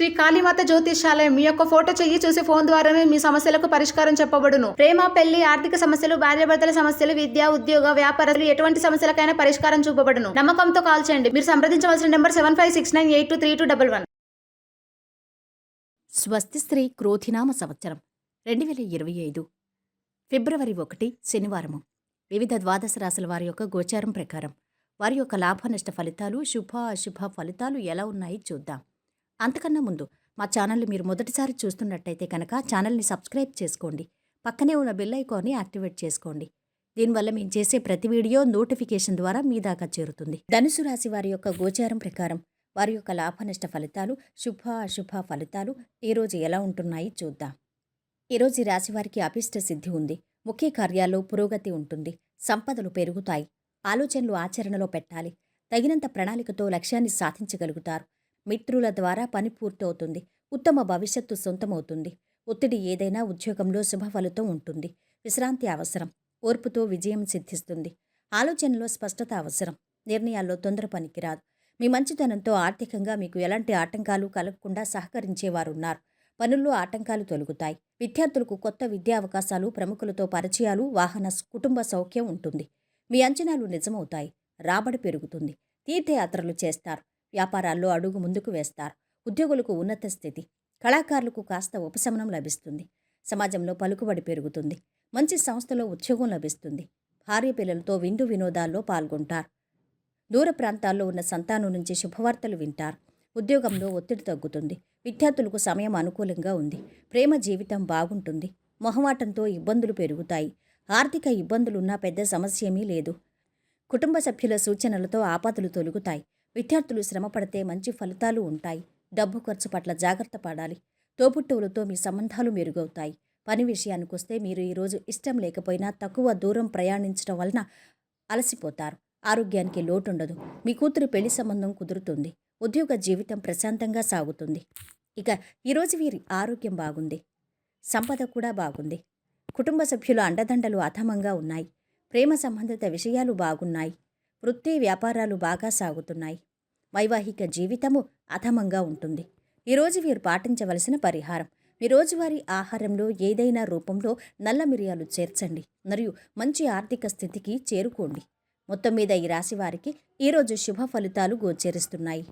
శ్రీ కాళీమాత జ్యోతిష్యాలయం. మీ యొక్క ఫోటో చెయ్యి చూసి ఫోన్ ద్వారానే మీ సమస్యలకు పరిష్కారం చెప్పబడును. ప్రేమ, పెళ్లి, ఆర్థిక సమస్యలు, భార్యాభర్తల సమస్యలు, విద్య, ఉద్యోగ, వ్యాపారాలు, ఎటువంటి సమస్యలకైనా పరిష్కారం చూపబడును. నమ్మకంతో కాల్ చేయండి. మీరు సంప్రదించవలసిన నెంబర్ 7569823211. స్వస్తి శ్రీ క్రోధినామ సంవత్సరం 2025 ఫిబ్రవరి 1 శనివారము. వివిధ ద్వాదశ రాశుల వారి యొక్క గోచారం ప్రకారం వారి యొక్క లాభనష్ట ఫలితాలు, శుభ అశుభ ఫలితాలు ఎలా ఉన్నాయి చూద్దాం. అంతకన్నా ముందు మా ఛానల్ని మీరు మొదటిసారి చూస్తున్నట్టయితే కనుక ఛానల్ని సబ్స్క్రైబ్ చేసుకోండి. పక్కనే ఉన్న బెల్ ఐకాన్ని యాక్టివేట్ చేసుకోండి. దీనివల్ల మేము చేసే ప్రతి వీడియో నోటిఫికేషన్ ద్వారా మీ దాకా చేరుతుంది. ధనుసు రాశి వారి యొక్క గోచారం ప్రకారం వారి యొక్క లాభనష్ట ఫలితాలు, శుభ అశుభ ఫలితాలు ఈరోజు ఎలా ఉంటున్నాయి చూద్దాం. ఈరోజు ఈ రాశి వారికి అభిష్ట సిద్ధి ఉంది. ముఖ్య కార్యాల్లో పురోగతి ఉంటుంది. సంపదలు పెరుగుతాయి. ఆలోచనలు ఆచరణలో పెట్టాలి. తగినంత ప్రణాళికతో లక్ష్యాన్ని సాధించగలుగుతారు. మిత్రుల ద్వారా పని పూర్తవుతుంది. ఉత్తమ భవిష్యత్తు సొంతమవుతుంది. ఒత్తిడి ఏదైనా ఉద్యోగంలో శుభ ఫలితం ఉంటుంది. విశ్రాంతి అవసరం. ఓర్పుతో విజయం సిద్ధిస్తుంది. ఆలోచనలో స్పష్టత అవసరం. నిర్ణయాల్లో తొందర పనికిరాదు. మీ మంచితనంతో ఆర్థికంగా మీకు ఎలాంటి ఆటంకాలు కలగకుండా సహకరించేవారున్నారు. పనుల్లో ఆటంకాలు తొలగుతాయి. విద్యార్థులకు కొత్త విద్యా అవకాశాలు, ప్రముఖులతో పరిచయాలు, వాహన, కుటుంబ సౌఖ్యం ఉంటుంది. మీ అంచనాలు నిజమవుతాయి. రాబడి పెరుగుతుంది. తీర్థయాత్రలు చేస్తారు. వ్యాపారాల్లో అడుగు ముందుకు వేస్తారు. ఉద్యోగులకు ఉన్నత స్థితి. కళాకారులకు కాస్త ఉపశమనం లభిస్తుంది. సమాజంలో పలుకుబడి పెరుగుతుంది. మంచి సంస్థలో ఉద్యోగం లభిస్తుంది. భార్య పిల్లలతో విందు వినోదాల్లో పాల్గొంటారు. దూర ప్రాంతాల్లో ఉన్న సంతానం నుంచి శుభవార్తలు వింటారు. ఉద్యోగంలో ఒత్తిడి తగ్గుతుంది. విద్యార్థులకు సమయం అనుకూలంగా ఉంది. ప్రేమ జీవితం బాగుంటుంది. మొహమాటంతో ఇబ్బందులు పెరుగుతాయి. ఆర్థిక ఇబ్బందులున్నా పెద్ద సమస్యేమీ లేదు. కుటుంబ సభ్యుల సూచనలతో ఆపదలు తొలగుతాయి. విద్యార్థులు శ్రమపడితే మంచి ఫలితాలు ఉంటాయి. డబ్బు ఖర్చు పట్ల జాగ్రత్త పడాలి. తోబుట్టువులతో మీ సంబంధాలు మెరుగవుతాయి. పని విషయానికొస్తే మీరు ఈరోజు ఇష్టం లేకపోయినా తక్కువ దూరం ప్రయాణించడం వలన అలసిపోతారు. ఆరోగ్యానికి లోటుండదు. మీ కూతురు పెళ్లి సంబంధం కుదురుతుంది. ఉద్యోగ జీవితం ప్రశాంతంగా సాగుతుంది. ఇక ఈరోజు వీరి ఆరోగ్యం బాగుంది. సంపద కూడా బాగుంది. కుటుంబ సభ్యుల అండదండలు అథమంగా ఉన్నాయి. ప్రేమ సంబంధిత విషయాలు బాగున్నాయి. వృత్తి వ్యాపారాలు బాగా సాగుతున్నాయి. వైవాహిక జీవితము అథమంగా ఉంటుంది. ఈరోజు వీరు పాటించవలసిన పరిహారం: మీ రోజువారీ ఆహారంలో ఏదైనా రూపంలో నల్ల మిరియాలు చేర్చండి మరియు మంచి ఆర్థిక స్థితికి చేరుకోండి. మొత్తం మీద ఈ రాశి వారికి ఈరోజు శుభ ఫలితాలు గోచరిస్తున్నాయి.